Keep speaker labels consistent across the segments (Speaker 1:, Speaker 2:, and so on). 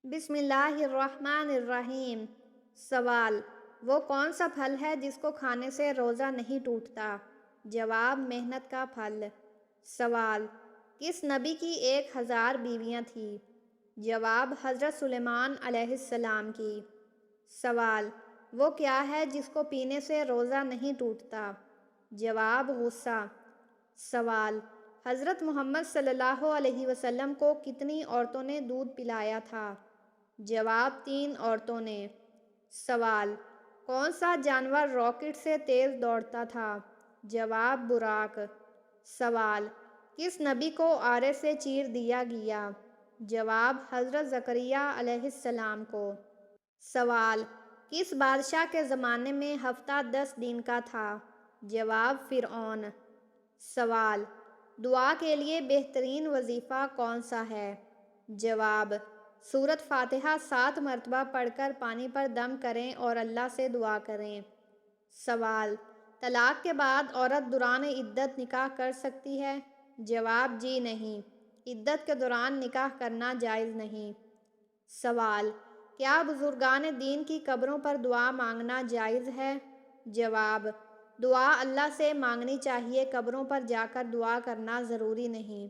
Speaker 1: بسم اللہ الرحمن الرحیم۔ سوال: وہ کون سا پھل ہے جس کو کھانے سے روزہ نہیں ٹوٹتا؟ جواب: محنت کا پھل۔ سوال: کس نبی کی 1000 بیویاں تھیں؟ جواب: حضرت سلیمان علیہ السلام کی۔ سوال: وہ کیا ہے جس کو پینے سے روزہ نہیں ٹوٹتا؟ جواب: غصہ۔ سوال: حضرت محمد صلی اللہ علیہ وسلم کو کتنی عورتوں نے دودھ پلایا تھا؟ جواب: 3 عورتوں نے۔ سوال: کون سا جانور راکٹ سے تیز دوڑتا تھا؟ جواب: براق۔ سوال: کس نبی کو آرے سے چیر دیا گیا؟ جواب: حضرت زکریا علیہ السلام کو۔ سوال: کس بادشاہ کے زمانے میں ہفتہ 10 دن کا تھا؟ جواب: فرعون۔ سوال: دعا کے لیے بہترین وظیفہ کون سا ہے؟ جواب: سورۃ فاتحہ 7 مرتبہ پڑھ کر پانی پر دم کریں اور اللہ سے دعا کریں۔ سوال: طلاق کے بعد عورت دوران عدت نکاح کر سکتی ہے؟ جواب: جی نہیں، عدت کے دوران نکاح کرنا جائز نہیں۔ سوال: کیا بزرگان دین کی قبروں پر دعا مانگنا جائز ہے؟ جواب: دعا اللہ سے مانگنی چاہیے، قبروں پر جا کر دعا کرنا ضروری نہیں۔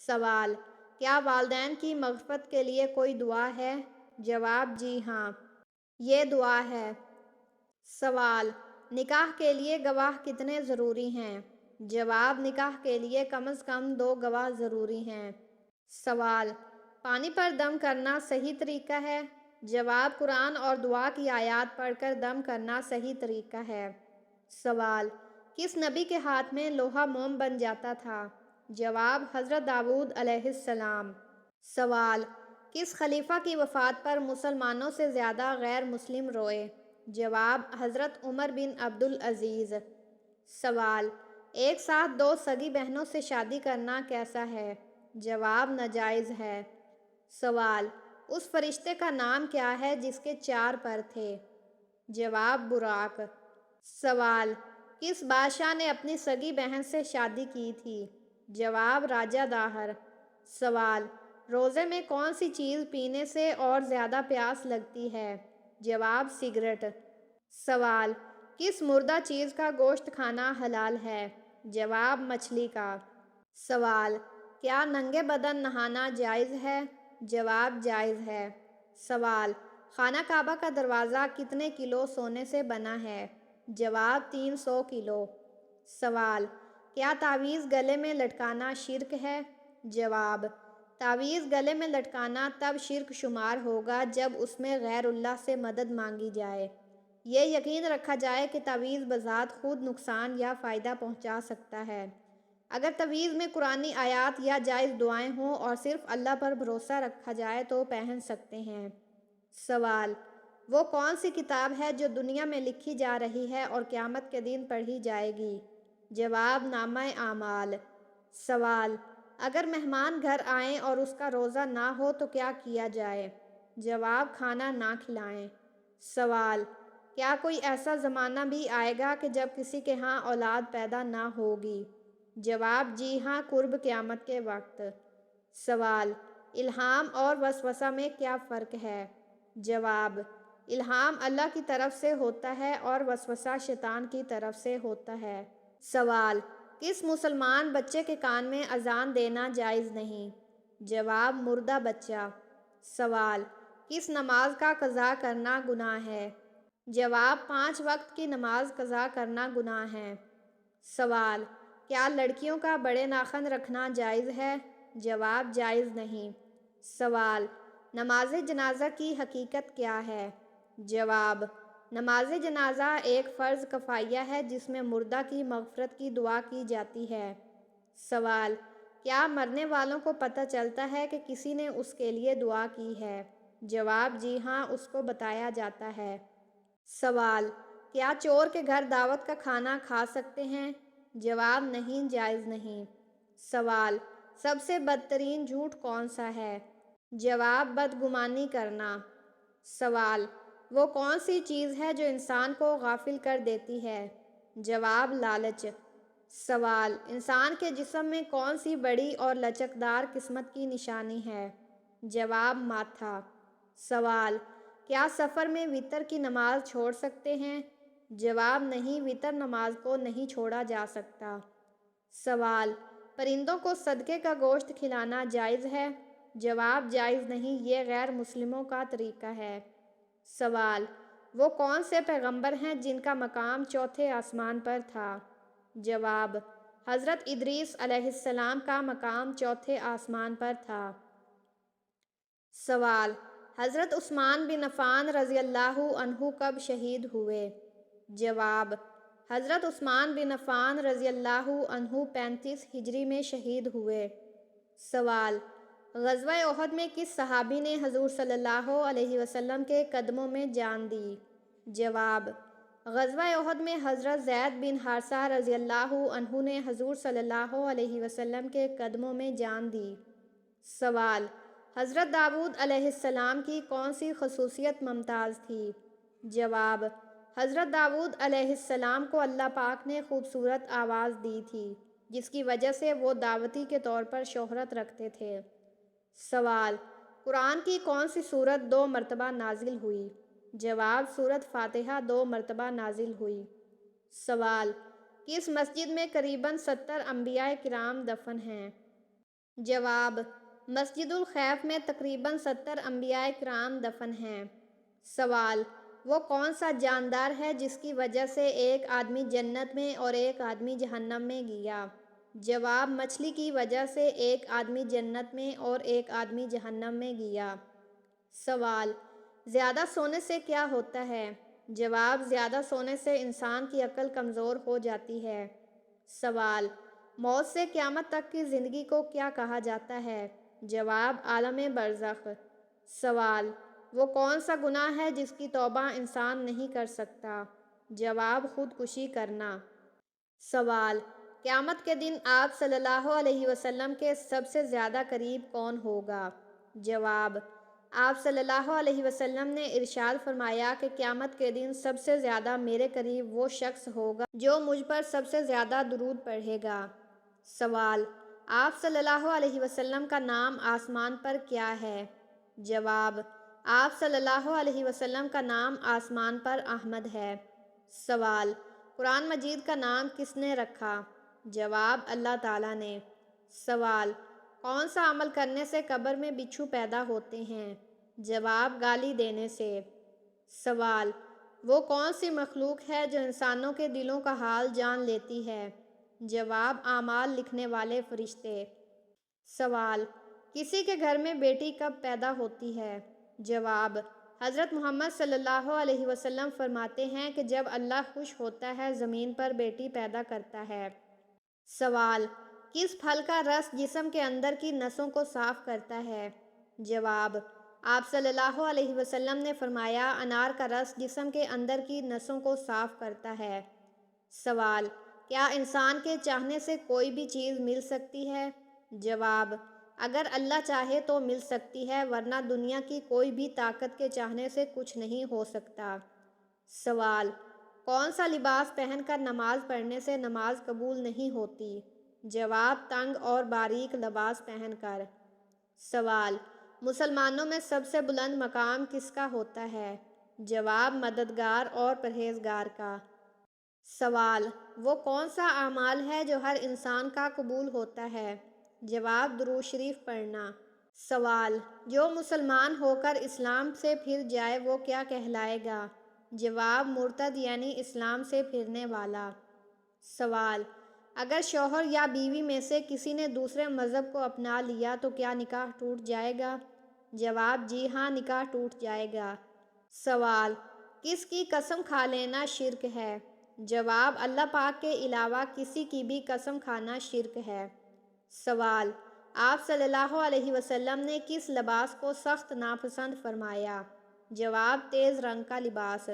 Speaker 1: سوال: کیا والدین کی مغفرت کے لیے کوئی دعا ہے؟ جواب: جی ہاں، یہ دعا ہے۔ سوال: نکاح کے لیے گواہ کتنے ضروری ہیں؟ جواب: نکاح کے لیے کم از کم 2 گواہ ضروری ہیں۔ سوال: پانی پر دم کرنا صحیح طریقہ ہے؟ جواب: قرآن اور دعا کی آیات پڑھ کر دم کرنا صحیح طریقہ ہے۔ سوال: کس نبی کے ہاتھ میں لوہا موم بن جاتا تھا؟ جواب: حضرت داؤد علیہ السلام۔ سوال: کس خلیفہ کی وفات پر مسلمانوں سے زیادہ غیر مسلم روئے؟ جواب: حضرت عمر بن عبدالعزیز۔ سوال: ایک ساتھ 2 سگی بہنوں سے شادی کرنا کیسا ہے؟ جواب: ناجائز ہے۔ سوال: اس فرشتے کا نام کیا ہے جس کے 4 پر تھے؟ جواب: براق۔ سوال: کس بادشاہ نے اپنی سگی بہن سے شادی کی تھی؟ جواب: راجہ داہر۔ سوال: روزے میں کون سی چیز پینے سے اور زیادہ پیاس لگتی ہے؟ جواب: سگریٹ۔ سوال: کس مردہ چیز کا گوشت کھانا حلال ہے؟ جواب: مچھلی کا۔ سوال: کیا ننگے بدن نہانا جائز ہے؟ جواب: جائز ہے۔ سوال: خانہ کعبہ کا دروازہ کتنے کلو سونے سے بنا ہے؟ جواب: 300 کلو۔ سوال: کیا تعویذ گلے میں لٹکانا شرک ہے؟ جواب: تعویذ گلے میں لٹکانا تب شرک شمار ہوگا جب اس میں غیر اللہ سے مدد مانگی جائے، یہ یقین رکھا جائے کہ تعویذ بذات خود نقصان یا فائدہ پہنچا سکتا ہے۔ اگر تعویذ میں قرآنی آیات یا جائز دعائیں ہوں اور صرف اللہ پر بھروسہ رکھا جائے تو پہن سکتے ہیں۔ سوال: وہ کون سی کتاب ہے جو دنیا میں لکھی جا رہی ہے اور قیامت کے دن پڑھی جائے گی؟ جواب: نامہ اعمال۔ سوال: اگر مہمان گھر آئیں اور اس کا روزہ نہ ہو تو کیا کیا جائے؟ جواب: کھانا نہ کھلائیں۔ سوال: کیا کوئی ایسا زمانہ بھی آئے گا کہ جب کسی کے ہاں اولاد پیدا نہ ہوگی؟ جواب: جی ہاں، قرب قیامت کے وقت۔ سوال: الہام اور وسوسہ میں کیا فرق ہے؟ جواب: الہام اللہ کی طرف سے ہوتا ہے اور وسوسہ شیطان کی طرف سے ہوتا ہے۔ سوال: کس مسلمان بچے کے کان میں اذان دینا جائز نہیں؟ جواب: مردہ بچہ۔ سوال: کس نماز کا قضا کرنا گناہ ہے؟ جواب: 5 وقت کی نماز قضا کرنا گناہ ہے۔ سوال: کیا لڑکیوں کا بڑے ناخن رکھنا جائز ہے؟ جواب: جائز نہیں۔ سوال: نماز جنازہ کی حقیقت کیا ہے؟ جواب: نماز جنازہ ایک فرض کفائیہ ہے جس میں مردہ کی مغفرت کی دعا کی جاتی ہے۔ سوال: کیا مرنے والوں کو پتہ چلتا ہے کہ کسی نے اس کے لیے دعا کی ہے؟ جواب: جی ہاں، اس کو بتایا جاتا ہے۔ سوال: کیا چور کے گھر دعوت کا کھانا کھا سکتے ہیں؟ جواب: نہیں، جائز نہیں۔ سوال: سب سے بدترین جھوٹ کون سا ہے؟ جواب: بدگمانی کرنا۔ سوال: وہ کون سی چیز ہے جو انسان کو غافل کر دیتی ہے؟ جواب: لالچ۔ سوال: انسان کے جسم میں کون سی بڑی اور لچکدار قسمت کی نشانی ہے؟ جواب: ماتھا۔ سوال، کیا سفر میں وتر کی نماز چھوڑ سکتے ہیں؟ جواب، نہیں، وتر نماز کو نہیں چھوڑا جا سکتا۔ سوال، پرندوں کو صدقے کا گوشت کھلانا جائز ہے؟ جواب، جائز نہیں، یہ غیر مسلموں کا طریقہ ہے۔ سوال، وہ کون سے پیغمبر ہیں جن کا مقام چوتھے آسمان پر تھا؟ جواب، حضرت ادریس علیہ السلام کا مقام چوتھے آسمان پر تھا۔ سوال، حضرت عثمان بن عفان رضی اللہ عنہ کب شہید ہوئے؟ جواب، حضرت عثمان بن عفان رضی اللہ عنہ 35 ہجری میں شہید ہوئے۔ سوال، غزوہ احد میں کس صحابی نے حضور صلی اللہ علیہ وسلم کے قدموں میں جان دی؟ جواب، غزوہ احد میں حضرت زید بن حارثہ رضی اللہ عنہ نے حضور صلی اللہ علیہ وسلم کے قدموں میں جان دی۔ سوال، حضرت داؤد علیہ السلام کی کون سی خصوصیت ممتاز تھی؟ جواب، حضرت داؤد علیہ السلام کو اللہ پاک نے خوبصورت آواز دی تھی، جس کی وجہ سے وہ دعوتی کے طور پر شہرت رکھتے تھے۔ سوال، قرآن کی کون سی سورت 2 مرتبہ نازل ہوئی؟ جواب، سورت فاتحہ 2 مرتبہ نازل ہوئی۔ سوال، کس مسجد میں قریباً 70 انبیاء کرام دفن ہیں؟ جواب، مسجد الخیف میں تقریباً 70 انبیاء کرام دفن ہیں۔ سوال، وہ کون سا جاندار ہے جس کی وجہ سے ایک آدمی جنت میں اور ایک آدمی جہنم میں گیا؟ جواب، مچھلی کی وجہ سے ایک آدمی جنت میں اور ایک آدمی جہنم میں گیا۔ سوال، زیادہ سونے سے کیا ہوتا ہے؟ جواب، زیادہ سونے سے انسان کی عقل کمزور ہو جاتی ہے۔ سوال، موت سے قیامت تک کی زندگی کو کیا کہا جاتا ہے؟ جواب، عالم برزخ۔ سوال، وہ کون سا گناہ ہے جس کی توبہ انسان نہیں کر سکتا؟ جواب، خودکشی کرنا۔ سوال، قیامت کے دن آپ صلی اللہ علیہ وسلم کے سب سے زیادہ قریب کون ہوگا؟ جواب، آپ صلی اللہ علیہ وسلم نے ارشاد فرمایا کہ قیامت کے دن سب سے زیادہ میرے قریب وہ شخص ہوگا جو مجھ پر سب سے زیادہ درود پڑھے گا۔ سوال، آپ صلی اللہ علیہ وسلم کا نام آسمان پر کیا ہے؟ جواب، آپ صلی اللہ علیہ وسلم کا نام آسمان پر احمد ہے۔ سوال، قرآن مجید کا نام کس نے رکھا؟ جواب، اللہ تعالیٰ نے۔ سوال، کون سا عمل کرنے سے قبر میں بچھو پیدا ہوتے ہیں؟ جواب، گالی دینے سے۔ سوال، وہ کون سی مخلوق ہے جو انسانوں کے دلوں کا حال جان لیتی ہے؟ جواب، اعمال لکھنے والے فرشتے۔ سوال، کسی کے گھر میں بیٹی کب پیدا ہوتی ہے؟ جواب، حضرت محمد صلی اللہ علیہ وسلم فرماتے ہیں کہ جب اللہ خوش ہوتا ہے زمین پر بیٹی پیدا کرتا ہے۔ سوال، کس پھل کا رس جسم کے اندر کی نسوں کو صاف کرتا ہے؟ جواب، آپ صلی اللہ علیہ وسلم نے فرمایا انار کا رس جسم کے اندر کی نسوں کو صاف کرتا ہے۔ سوال، کیا انسان کے چاہنے سے کوئی بھی چیز مل سکتی ہے؟ جواب، اگر اللہ چاہے تو مل سکتی ہے، ورنہ دنیا کی کوئی بھی طاقت کے چاہنے سے کچھ نہیں ہو سکتا۔ سوال، کون سا لباس پہن کر نماز پڑھنے سے نماز قبول نہیں ہوتی؟ جواب، تنگ اور باریک لباس پہن کر۔ سوال، مسلمانوں میں سب سے بلند مقام کس کا ہوتا ہے؟ جواب، مددگار اور پرہیزگار کا۔ سوال، وہ کون سا اعمال ہے جو ہر انسان کا قبول ہوتا ہے؟ جواب، درود شریف پڑھنا۔ سوال، جو مسلمان ہو کر اسلام سے پھر جائے وہ کیا کہلائے گا؟ جواب، مرتد یعنی اسلام سے پھرنے والا۔ سوال، اگر شوہر یا بیوی میں سے کسی نے دوسرے مذہب کو اپنا لیا تو کیا نکاح ٹوٹ جائے گا؟ جواب، جی ہاں، نکاح ٹوٹ جائے گا۔ سوال، کس کی قسم کھا لینا شرک ہے؟ جواب، اللہ پاک کے علاوہ کسی کی بھی قسم کھانا شرک ہے۔ سوال، آپ صلی اللہ علیہ وسلم نے کس لباس کو سخت ناپسند فرمایا؟ جواب، تیز رنگ کا لباس۔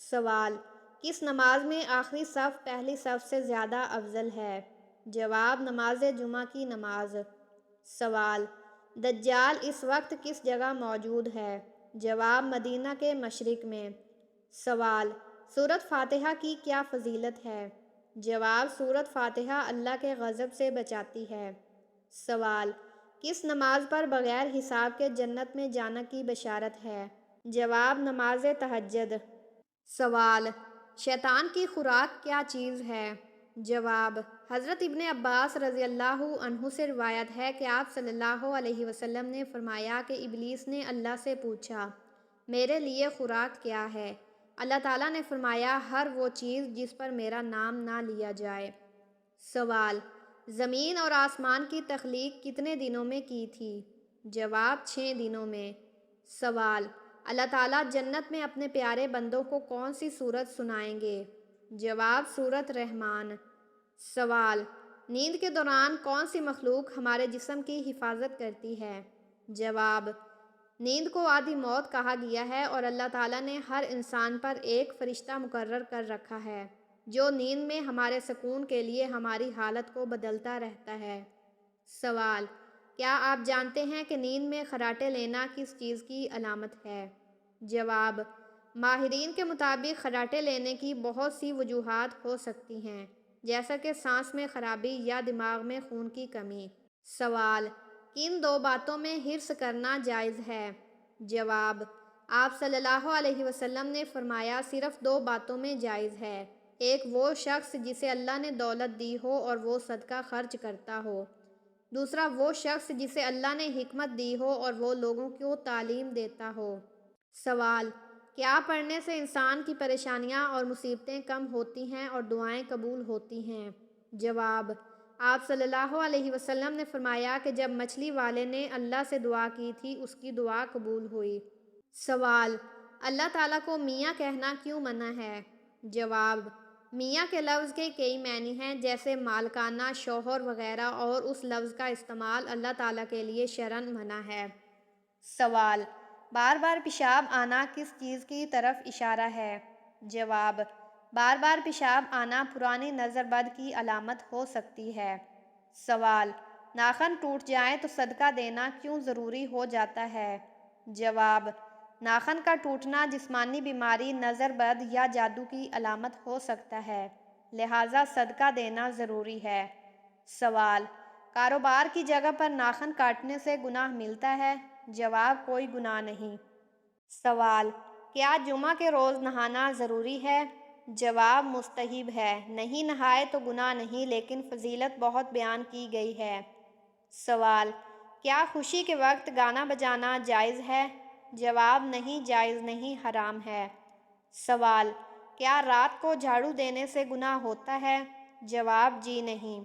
Speaker 1: سوال، کس نماز میں آخری صف پہلی صف سے زیادہ افضل ہے؟ جواب، نماز جمعہ کی نماز۔ سوال، دجال اس وقت کس جگہ موجود ہے؟ جواب، مدینہ کے مشرق میں۔ سوال، سورت فاتحہ کی کیا فضیلت ہے؟ جواب، سورت فاتحہ اللہ کے غضب سے بچاتی ہے۔ سوال، کس نماز پر بغیر حساب کے جنت میں جانا کی بشارت ہے؟ جواب نماز تہجد۔ سوال شیطان کی خوراک کیا چیز ہے؟ جواب حضرت ابن عباس رضی اللہ عنہ سے روایت ہے کہ آپ صلی اللہ علیہ وسلم نے فرمایا کہ ابلیس نے اللہ سے پوچھا میرے لیے خوراک کیا ہے؟ اللہ تعالیٰ نے فرمایا ہر وہ چیز جس پر میرا نام نہ لیا جائے۔ سوال زمین اور آسمان کی تخلیق کتنے دنوں میں کی تھی؟ جواب 6 دنوں میں۔ سوال اللہ تعالیٰ جنت میں اپنے پیارے بندوں کو کون سی سورت سنائیں گے؟ جواب سورت رحمان۔ سوال نیند کے دوران کون سی مخلوق ہمارے جسم کی حفاظت کرتی ہے؟ جواب نیند کو آدھی موت کہا گیا ہے اور اللہ تعالیٰ نے ہر انسان پر ایک فرشتہ مقرر کر رکھا ہے جو نیند میں ہمارے سکون کے لیے ہماری حالت کو بدلتا رہتا ہے۔ سوال کیا آپ جانتے ہیں کہ نیند میں خراٹے لینا کس چیز کی علامت ہے؟ جواب ماہرین کے مطابق خراٹے لینے کی بہت سی وجوہات ہو سکتی ہیں جیسا کہ سانس میں خرابی یا دماغ میں خون کی کمی۔ سوال کن 2 باتوں میں حرص کرنا جائز ہے؟ جواب آپ صلی اللہ علیہ وسلم نے فرمایا صرف 2 باتوں میں جائز ہے، ایک وہ شخص جسے اللہ نے دولت دی ہو اور وہ صدقہ خرچ کرتا ہو، دوسرا وہ شخص جسے اللہ نے حکمت دی ہو اور وہ لوگوں کو تعلیم دیتا ہو۔ سوال کیا پڑھنے سے انسان کی پریشانیاں اور مصیبتیں کم ہوتی ہیں اور دعائیں قبول ہوتی ہیں؟ جواب آپ صلی اللہ علیہ وسلم نے فرمایا کہ جب مچھلی والے نے اللہ سے دعا کی تھی اس کی دعا قبول ہوئی۔ سوال اللہ تعالیٰ کو میاں کہنا کیوں منع ہے؟ جواب میاں کے لفظ کے کئی معنی ہیں جیسے مالکانہ، شوہر وغیرہ، اور اس لفظ کا استعمال اللہ تعالیٰ کے لیے شرعاً منع ہے۔ سوال بار بار پیشاب آنا کس چیز کی طرف اشارہ ہے؟ جواب بار بار پیشاب آنا پرانی نظر بد کی علامت ہو سکتی ہے۔ سوال ناخن ٹوٹ جائیں تو صدقہ دینا کیوں ضروری ہو جاتا ہے؟ جواب ناخن کا ٹوٹنا جسمانی بیماری، نظر بد یا جادو کی علامت ہو سکتا ہے، لہٰذا صدقہ دینا ضروری ہے۔ سوال کاروبار کی جگہ پر ناخن کاٹنے سے گناہ ملتا ہے؟ جواب کوئی گناہ نہیں۔ سوال کیا جمعہ کے روز نہانا ضروری ہے؟ جواب مستحب ہے، نہیں نہائے تو گناہ نہیں لیکن فضیلت بہت بیان کی گئی ہے۔ سوال کیا خوشی کے وقت گانا بجانا جائز ہے؟ جواب نہیں، جائز نہیں، حرام ہے۔ سوال کیا رات کو جھاڑو دینے سے گناہ ہوتا ہے؟ جواب جی نہیں۔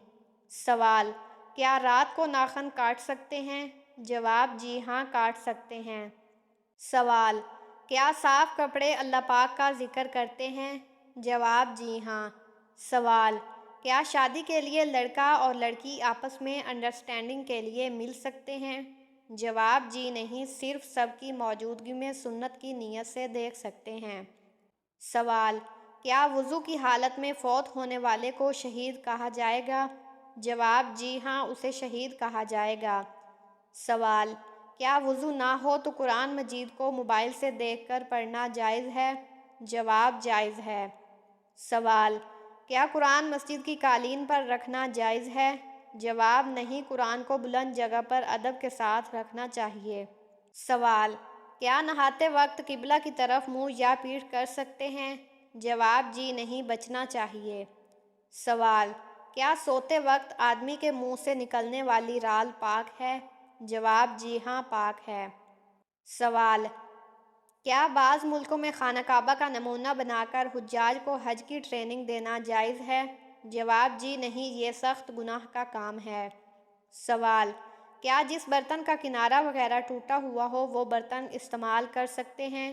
Speaker 1: سوال کیا رات کو ناخن کاٹ سکتے ہیں؟ جواب جی ہاں، کاٹ سکتے ہیں۔ سوال کیا صاف کپڑے اللہ پاک کا ذکر کرتے ہیں؟ جواب جی ہاں۔ سوال کیا شادی کے لیے لڑکا اور لڑکی آپس میں انڈرسٹینڈنگ کے لیے مل سکتے ہیں؟ جواب جی نہیں، صرف سب کی موجودگی میں سنت کی نیت سے دیکھ سکتے ہیں۔ سوال کیا وضو کی حالت میں فوت ہونے والے کو شہید کہا جائے گا؟ جواب جی ہاں، اسے شہید کہا جائے گا۔ سوال کیا وضو نہ ہو تو قرآن مجید کو موبائل سے دیکھ کر پڑھنا جائز ہے؟ جواب جائز ہے۔ سوال کیا قرآن مسجد کی قالین پر رکھنا جائز ہے؟ جواب نہیں، قرآن کو بلند جگہ پر ادب کے ساتھ رکھنا چاہیے۔ سوال کیا نہاتے وقت قبلہ کی طرف منہ یا پیٹھ کر سکتے ہیں؟ جواب جی نہیں، بچنا چاہیے۔ سوال کیا سوتے وقت آدمی کے منہ سے نکلنے والی رال پاک ہے؟ جواب جی ہاں، پاک ہے۔ سوال کیا بعض ملکوں میں خانہ کعبہ کا نمونہ بنا کر حجاج کو حج کی ٹریننگ دینا جائز ہے؟ جواب جی نہیں، یہ سخت گناہ کا کام ہے۔ سوال کیا جس برتن کا کنارہ وغیرہ ٹوٹا ہوا ہو وہ برتن استعمال کر سکتے ہیں؟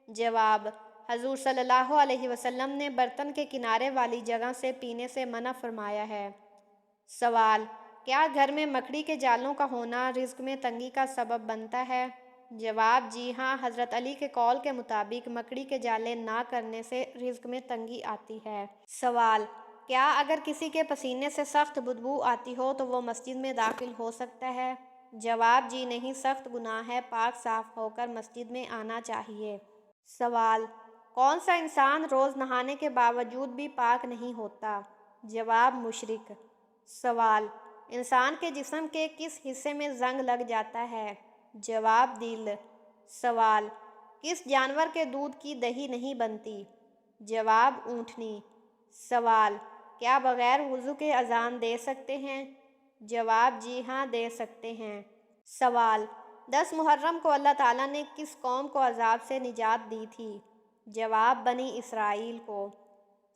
Speaker 1: جواب حضور صلی اللہ علیہ وسلم نے برتن کے کنارے والی جگہ سے پینے سے منع فرمایا ہے۔ سوال کیا گھر میں مکڑی کے جالوں کا ہونا رزق میں تنگی کا سبب بنتا ہے؟ جواب جی ہاں، حضرت علی کے قول کے مطابق مکڑی کے جالے نہ کرنے سے رزق میں تنگی آتی ہے۔ سوال کیا اگر کسی کے پسینے سے سخت بدبو آتی ہو تو وہ مسجد میں داخل ہو سکتا ہے؟ جواب جی نہیں، سخت گناہ ہے، پاک صاف ہو کر مسجد میں آنا چاہیے۔ سوال کون سا انسان روز نہانے کے باوجود بھی پاک نہیں ہوتا؟ جواب مشرک۔ سوال انسان کے جسم کے کس حصے میں زنگ لگ جاتا ہے؟ جواب دل۔ سوال، کس جانور کے دودھ کی دہی نہیں بنتی؟ جواب اونٹنی۔ سوال، کیا بغیر وضو کے اذان دے سکتے ہیں؟ جواب جی ہاں دے سکتے ہیں۔ سوال، 10 محرم کو اللہ تعالیٰ نے کس قوم کو عذاب سے نجات دی تھی؟ جواب بنی اسرائیل کو۔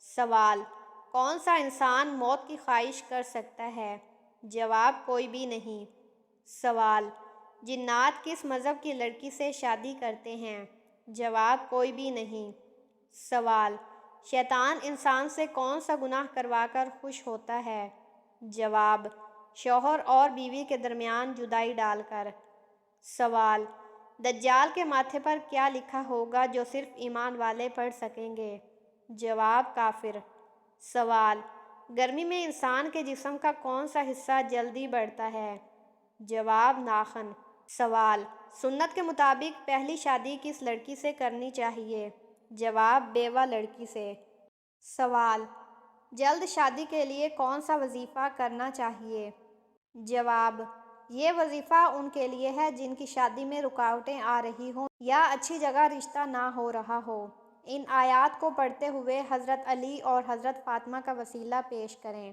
Speaker 1: سوال، کون سا انسان موت کی خواہش کر سکتا ہے؟ جواب کوئی بھی نہیں۔ سوال، جنات کس مذہب کی لڑکی سے شادی کرتے ہیں؟ جواب کوئی بھی نہیں۔ سوال، شیطان انسان سے کون سا گناہ کروا کر خوش ہوتا ہے؟ جواب، شوہر اور بیوی کے درمیان جدائی ڈال کر۔ سوال، دجال کے ماتھے پر کیا لکھا ہوگا جو صرف ایمان والے پڑھ سکیں گے؟ جواب کافر۔ سوال، گرمی میں انسان کے جسم کا کون سا حصہ جلدی بڑھتا ہے؟ جواب ناخن۔ سوال، سنت کے مطابق پہلی شادی کس لڑکی سے کرنی چاہیے؟ جواب بیوہ لڑکی سے۔ سوال، جلد شادی کے لیے کون سا وظیفہ کرنا چاہیے؟ جواب، یہ وظیفہ ان کے لیے ہے جن کی شادی میں رکاوٹیں آ رہی ہوں یا اچھی جگہ رشتہ نہ ہو رہا ہو۔ ان آیات کو پڑھتے ہوئے حضرت علی اور حضرت فاطمہ کا وسیلہ پیش کریں۔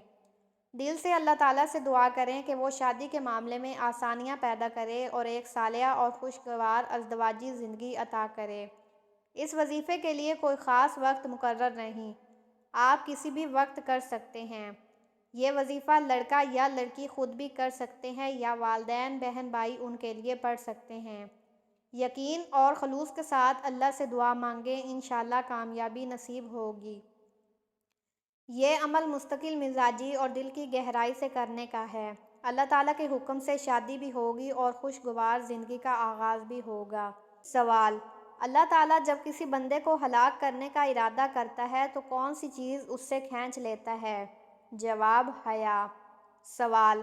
Speaker 1: دل سے اللہ تعالیٰ سے دعا کریں کہ وہ شادی کے معاملے میں آسانیاں پیدا کرے اور ایک صالحہ اور خوشگوار ازدواجی زندگی عطا کرے۔ اس وظیفے کے لیے کوئی خاص وقت مقرر نہیں، آپ کسی بھی وقت کر سکتے ہیں۔ یہ وظیفہ لڑکا یا لڑکی خود بھی کر سکتے ہیں یا والدین بہن بھائی ان کے لیے پڑھ سکتے ہیں۔ یقین اور خلوص کے ساتھ اللہ سے دعا مانگیں، انشاءاللہ کامیابی نصیب ہوگی۔ یہ عمل مستقل مزاجی اور دل کی گہرائی سے کرنے کا ہے۔ اللہ تعالیٰ کے حکم سے شادی بھی ہوگی اور خوشگوار زندگی کا آغاز بھی ہوگا۔ سوال، اللہ تعالیٰ جب کسی بندے کو ہلاک کرنے کا ارادہ کرتا ہے تو کون سی چیز اس سے کھینچ لیتا ہے؟ جواب حیا۔ سوال،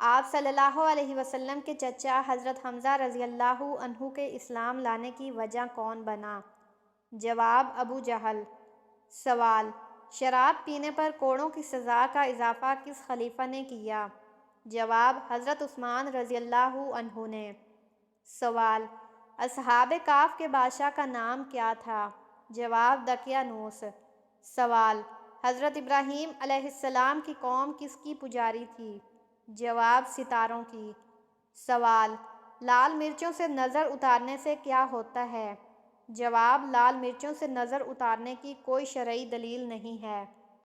Speaker 1: آپ صلی اللہ علیہ وسلم کے چچا حضرت حمزہ رضی اللہ عنہ کے اسلام لانے کی وجہ کون بنا؟ جواب ابو جہل۔ سوال، شراب پینے پر کوڑوں کی سزا کا اضافہ کس خلیفہ نے کیا؟ جواب حضرت عثمان رضی اللہ عنہ نے۔ سوال، اصحاب کہف کے بادشاہ کا نام کیا تھا؟ جواب دقیانوس۔ سوال، حضرت ابراہیم علیہ السلام کی قوم کس کی پجاری تھی؟ جواب ستاروں کی۔ سوال، لال مرچوں سے نظر اتارنے سے کیا ہوتا ہے؟ جواب لال مرچوں سے نظر اتارنے کی کوئی شرعی دلیل نہیں ہے۔